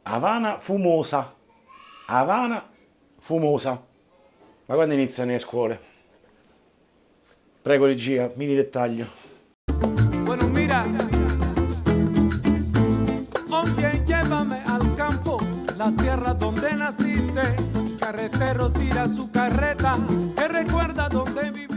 Havana fumosa. Havana fumosa. Ma quando iniziano le scuole? Prego regia, mini dettaglio. Bueno, mira, oye, llévame al campo, la tierra donde naciste. Carretero tira su carreta, que recuerda donde viviste.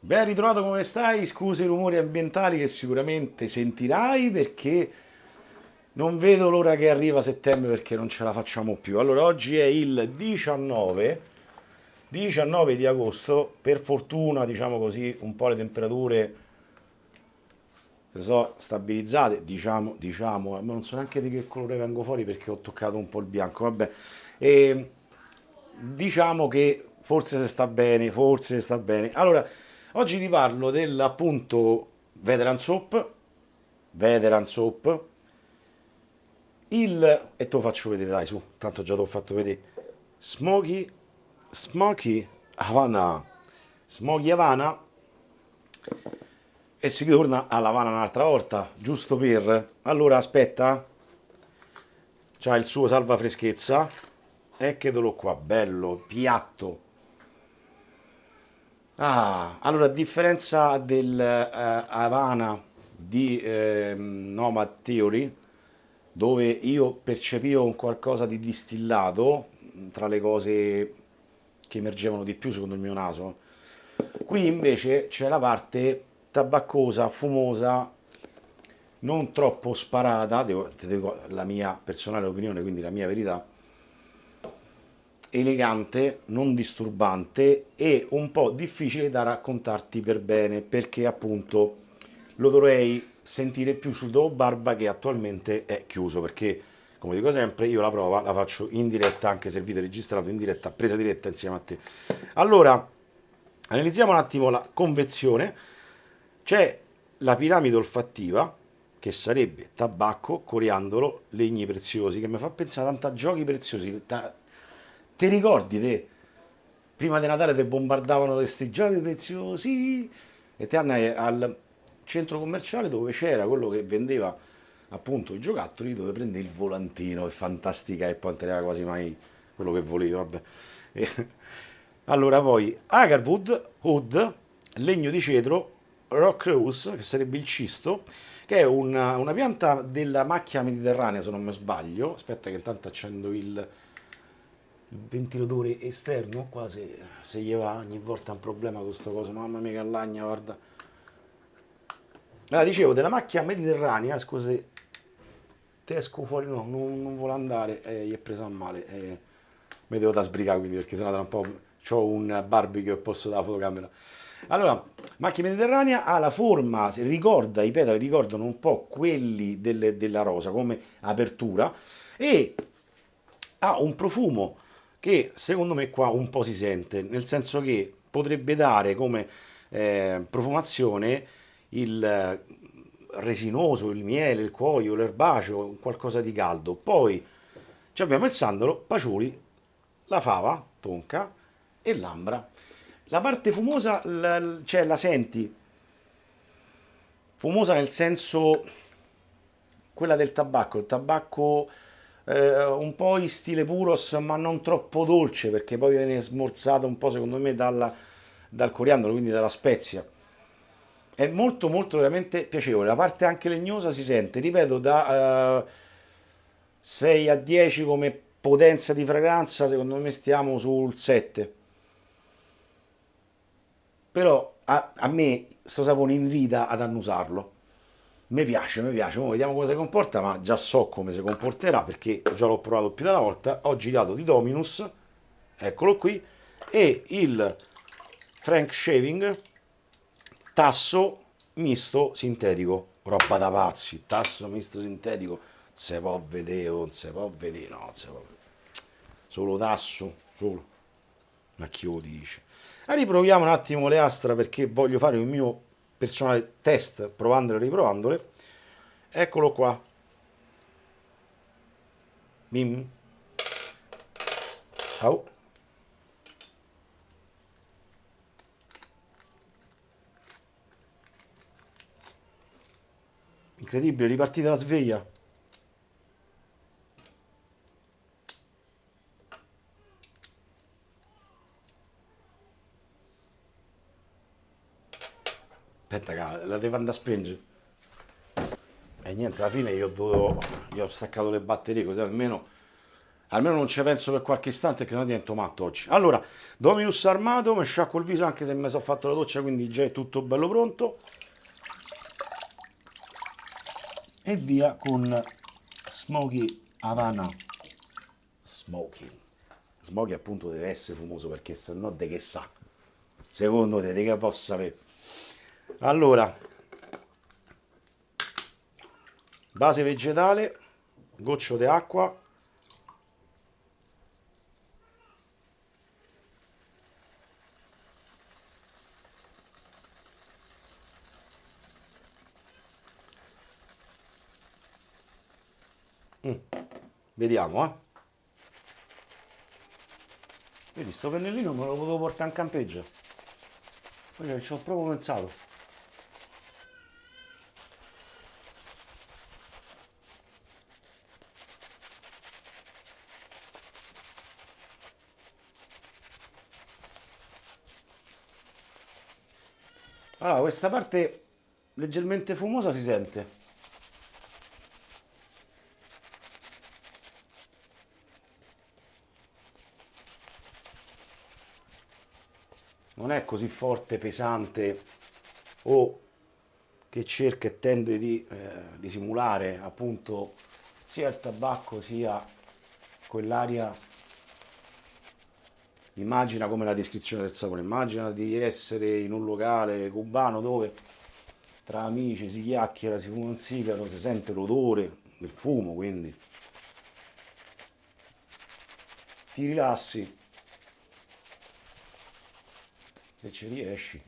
Ben ritrovato, come stai? Scusa i rumori ambientali che sicuramente sentirai perché non vedo l'ora che arriva settembre perché non ce la facciamo più. Allora, oggi è il 19 di agosto, per fortuna, diciamo così, un po' le temperature si sono stabilizzate, ma non so neanche di che colore vengo fuori perché ho toccato un po' il bianco, vabbè. E diciamo che forse si sta bene, forse si sta bene. Allora, oggi vi parlo dell'appunto Veteran Soap, e te lo faccio vedere, dai, su, tanto già te l'ho fatto vedere. Smoky, Smoky Havana, Smoky Havana, e si torna a Havana un'altra volta, giusto per... Allora, aspetta, c'ha il suo salva freschezza, ecco qua, bello, piatto. Ah, allora, a differenza del Havana di Nomad Theory, dove io percepivo un qualcosa di distillato tra le cose che emergevano di più secondo il mio naso, qui invece c'è la parte tabaccosa, fumosa, non troppo sparata, te dico la mia personale opinione, quindi la mia verità, elegante, non disturbante e un po' difficile da raccontarti per bene perché appunto lo dovrei sentire più sul Dopo Barba che attualmente è chiuso perché come dico sempre io la prova la faccio in diretta anche se il video è registrato in diretta, presa diretta insieme a te. Allora, analizziamo un attimo la convezione. C'è la piramide olfattiva che sarebbe tabacco, coriandolo, legni preziosi, che mi fa pensare tanto a giochi preziosi. Ti ricordi te? Prima di Natale ti bombardavano questi giochi preziosi e te andai al centro commerciale dove c'era quello che vendeva appunto i giocattoli dove prende il volantino e fantastica e poi non te ne era quasi mai quello che volevi, vabbè. E- allora poi Agarwood, Wood, legno di cedro, Rock Rose, che sarebbe il cisto, che è una pianta della macchia mediterranea, se non mi sbaglio. Aspetta che intanto accendo il ventilatore esterno, qua se gli va ogni volta è un problema con questa cosa, mamma mia che lagna, guarda. Allora, dicevo, della macchia mediterranea, scusa se te esco fuori, no, non vuole andare, gli è presa a male, mi devo da sbrigare quindi perché sennò tra un po' c'ho un barbecue e posso dalla fotocamera. Allora, macchia mediterranea ha la forma, se ricorda, i petali ricordano un po' quelli della rosa come apertura e ha un profumo che secondo me qua un po' si sente, nel senso che potrebbe dare come profumazione il resinoso, il miele, il cuoio, l'erbaceo, qualcosa di caldo. Poi abbiamo il sandalo, paciuli, la fava, tonca e l'ambra. La parte fumosa, cioè la senti, fumosa nel senso quella del tabacco, il tabacco un po' in stile puros, ma non troppo dolce, perché poi viene smorzato un po' secondo me dal coriandolo, quindi dalla spezia. È molto molto veramente piacevole, la parte anche legnosa si sente, ripeto, da 6 a 10 come potenza di fragranza, secondo me stiamo sul 7. Però a me sto sapone invita ad annusarlo. Mi piace, ora vediamo come si comporta, ma già so come si comporterà perché già l'ho provato più di una volta. Ho girato di Dominus, eccolo qui, e il Frank Shaving tasso misto sintetico. Roba da pazzi, tasso misto sintetico, non si può vedere, non si può vedere, no, non si può vedere. Solo tasso, solo. Ma chi lo dice? E riproviamo un attimo le Astra perché voglio fare un mio personale test provandole e riprovandole. Eccolo qua. Bim. Au. Incredibile, ripartita la sveglia. Aspetta, la devo andare a spengere. E niente, alla fine gli ho staccato le batterie, così almeno non ci penso per qualche istante, che sennò divento matto oggi. Allora, Dominus armato, mi sciacquo il viso anche se mi sono fatto la doccia, quindi già è tutto bello pronto. E via con Smoky Havana. Smoky. Smoky appunto deve essere fumoso perché se no de che sa. Secondo te, di che possa avere? Allora, base vegetale, goccio di acqua. Vediamo, eh. Vedi, sto pennellino me lo potevo portare in campeggio. Poi ci ho proprio pensato. Allora, questa parte leggermente fumosa si sente. Non è così forte, pesante o che cerca e tende di simulare appunto sia il tabacco sia quell'aria. Immagina come la descrizione del sapore, immagina di essere in un locale cubano dove tra amici si chiacchiera, si fuma un sigaro, si sente l'odore del fumo, quindi ti rilassi se ci riesci.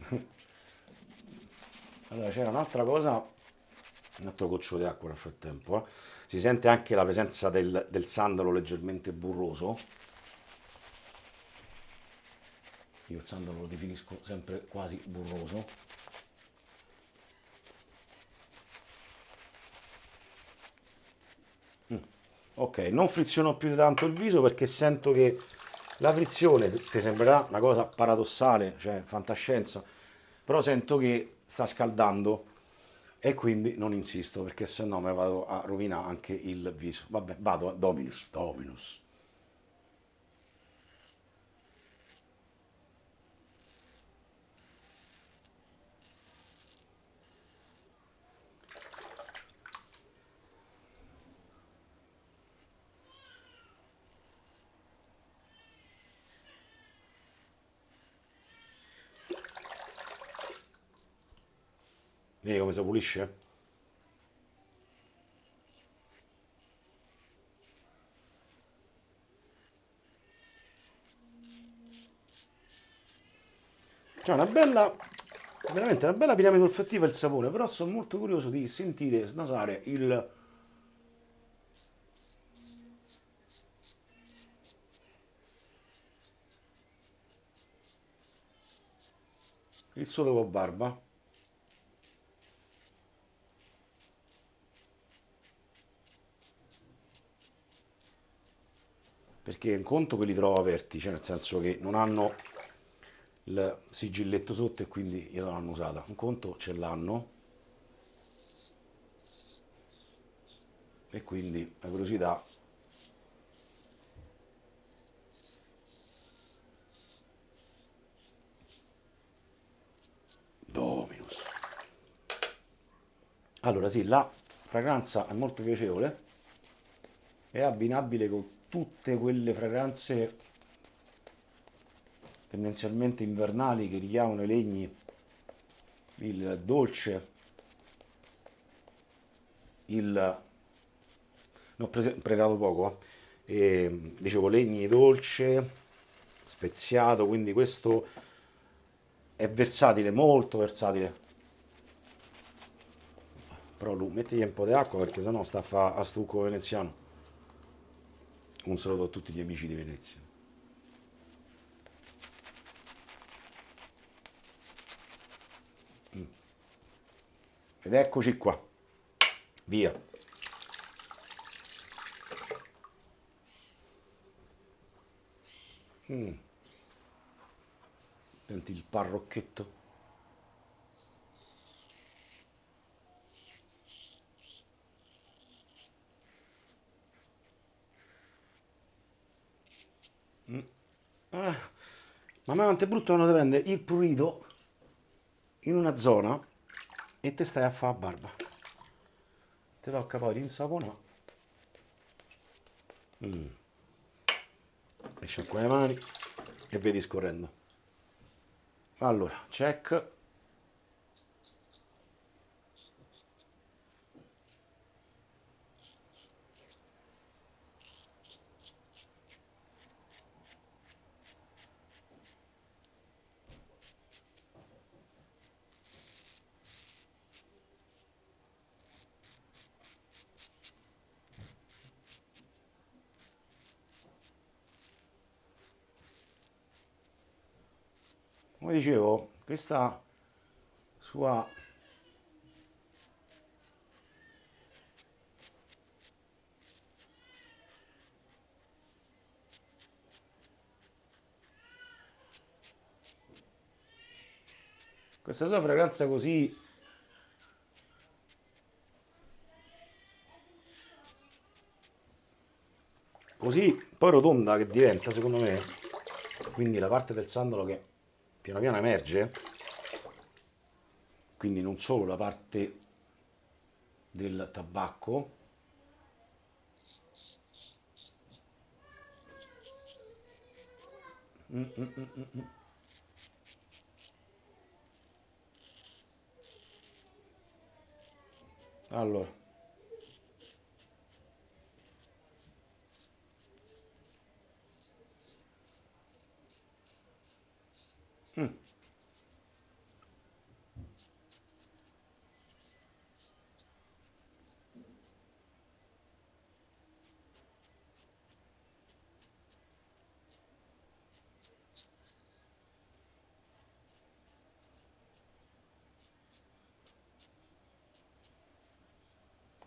Allora c'era un'altra cosa, un altro goccio di acqua nel frattempo, eh. Si sente anche la presenza del sandalo leggermente burroso. Io il sandalo lo definisco sempre quasi burroso. Ok, non friziono più di tanto il viso perché sento che la frizione ti sembrerà una cosa paradossale, cioè fantascienza, però sento che sta scaldando e quindi non insisto perché sennò mi vado a rovinare anche il viso. Vabbè, vado a Dominus, Dominus. Vedi come si pulisce? C'è una bella, veramente una bella piramide olfattiva il sapore, però sono molto curioso di sentire snasare il suo dopo barba. Perché un conto che li trovo aperti, cioè nel senso che non hanno il sigilletto sotto e quindi io non l'hanno usata. Un conto ce l'hanno e quindi la curiosità. Dominus. Allora sì, la fragranza è molto piacevole, è abbinabile con tutte quelle fragranze tendenzialmente invernali che richiamano i legni, il dolce, il... ne ho preparato poco, dicevo legni dolce, speziato, quindi questo è versatile, molto versatile. Però lui, mettigli un po' di acqua perché sennò sta a fa a stucco veneziano. Un saluto a tutti gli amici di Venezia. Ed eccoci qua. Via. Senti il parrocchetto. Ah, ma a me quanto è brutto quando ti prende il prurito in una zona e te stai a fare la barba. Ti tocca poi rinsapona e sciacqua le mani e vedi scorrendo. Allora, check. Come dicevo, questa sua fragranza così poi rotonda che diventa, secondo me, quindi la parte del sandalo che piano piano emerge, quindi non solo la parte del tabacco. Allora,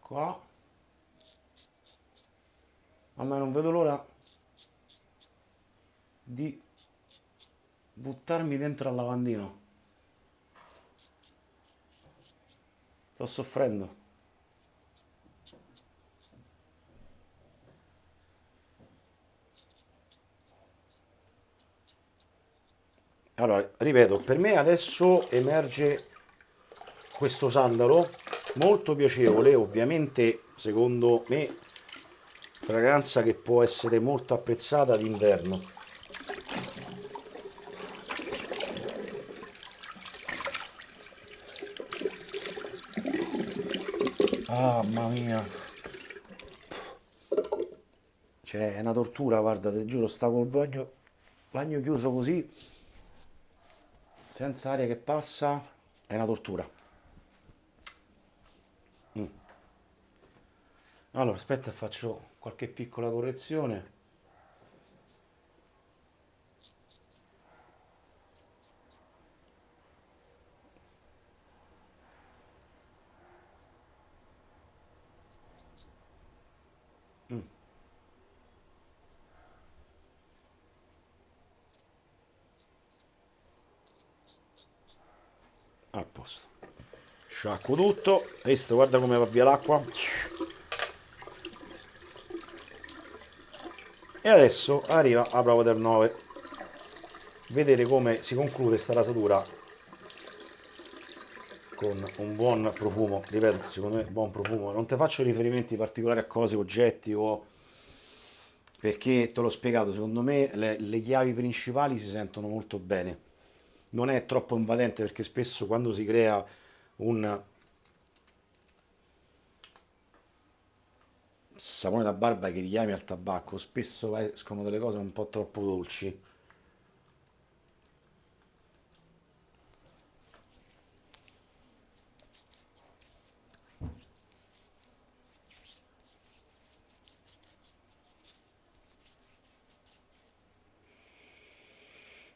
qua, a me non vedo l'ora di buttarmi dentro al lavandino. Sto soffrendo. Allora, ripeto, per me adesso emerge questo sandalo molto piacevole, ovviamente secondo me fragranza che può essere molto apprezzata d'inverno. Ah, mamma mia. Cioè, è una tortura, guarda, te giuro, sta col bagno chiuso così, senza aria che passa, è una tortura. Allora, aspetta, faccio qualche piccola correzione. A posto. Sciacquo tutto. Visto, guarda come va via l'acqua. E adesso arriva la prova del 9. Vedere come si conclude sta rasatura con un buon profumo. Ripeto, secondo me buon profumo. Non ti faccio riferimenti particolari a cose, oggetti o... Perché te l'ho spiegato, secondo me le chiavi principali si sentono molto bene. Non è troppo invadente perché spesso quando si crea un sapone da barba che richiami al tabacco, spesso escono delle cose un po' troppo dolci.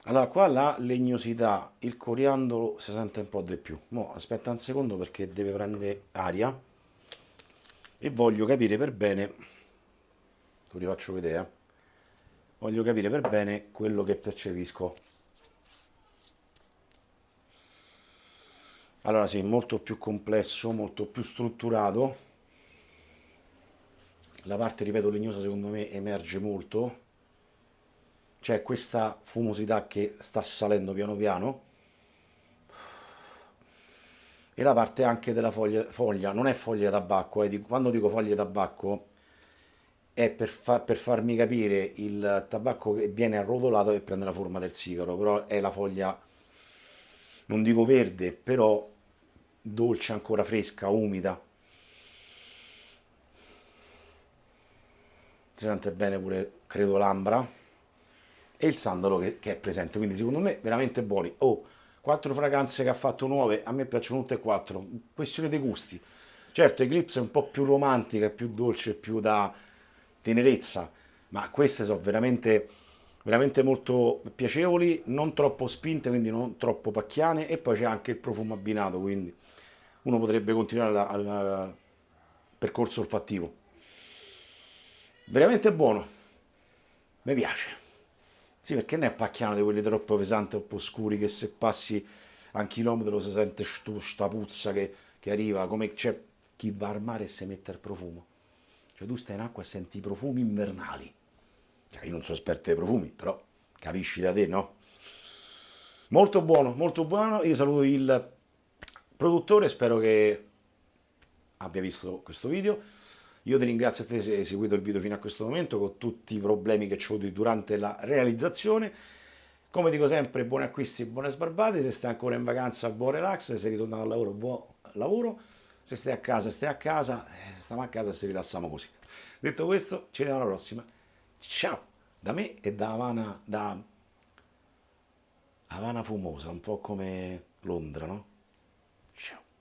Allora, qua la legnosità, il coriandolo si sente un po' di più. Mo, aspetta un secondo perché deve prendere aria. e voglio capire per bene, lo rifaccio vedere, voglio capire per bene quello che percepisco. Allora sì, molto più complesso, molto più strutturato. La parte, ripeto, legnosa secondo me emerge molto. C'è questa fumosità che sta salendo piano piano. E la parte anche della foglia, non è foglia di tabacco, quando dico foglia di tabacco è per farmi capire il tabacco che viene arrotolato e prende la forma del sigaro, però è la foglia, non dico verde, però dolce, ancora fresca, umida. Si sente bene pure, credo, l'ambra e il sandalo che è presente, quindi secondo me veramente buoni. Oh, quattro fragranze che ha fatto nuove, a me piacciono tutte e quattro, questione dei gusti. Certo, Eclipse è un po' più romantica, più dolce, più da tenerezza, ma queste sono veramente, veramente molto piacevoli, non troppo spinte, quindi non troppo pacchiane, e poi c'è anche il profumo abbinato, quindi uno potrebbe continuare al percorso olfattivo. Veramente buono, mi piace. Sì, perché non è pacchiano di quelli troppo pesanti, troppo scuri, che se passi a un chilometro si sente sta puzza che arriva, come c'è chi va al mare e si mette il profumo. Cioè tu stai in acqua e senti i profumi invernali. Cioè, io non sono esperto dei profumi, però capisci da te, no? Molto buono, molto buono. Io saluto il produttore, spero che abbia visto questo video. Io ti ringrazio a te se hai seguito il video fino a questo momento con tutti i problemi che ho avuto durante la realizzazione. Come dico sempre, buoni acquisti, buone sbarbate. Se stai ancora in vacanza, buon relax. Se sei ritornato al lavoro, buon lavoro. Se stai a casa, stai a casa. Stiamo a casa e ci rilassiamo così. Detto questo, ci vediamo alla prossima. Ciao! Da me e da Havana fumosa, un po' come Londra, no? Ciao!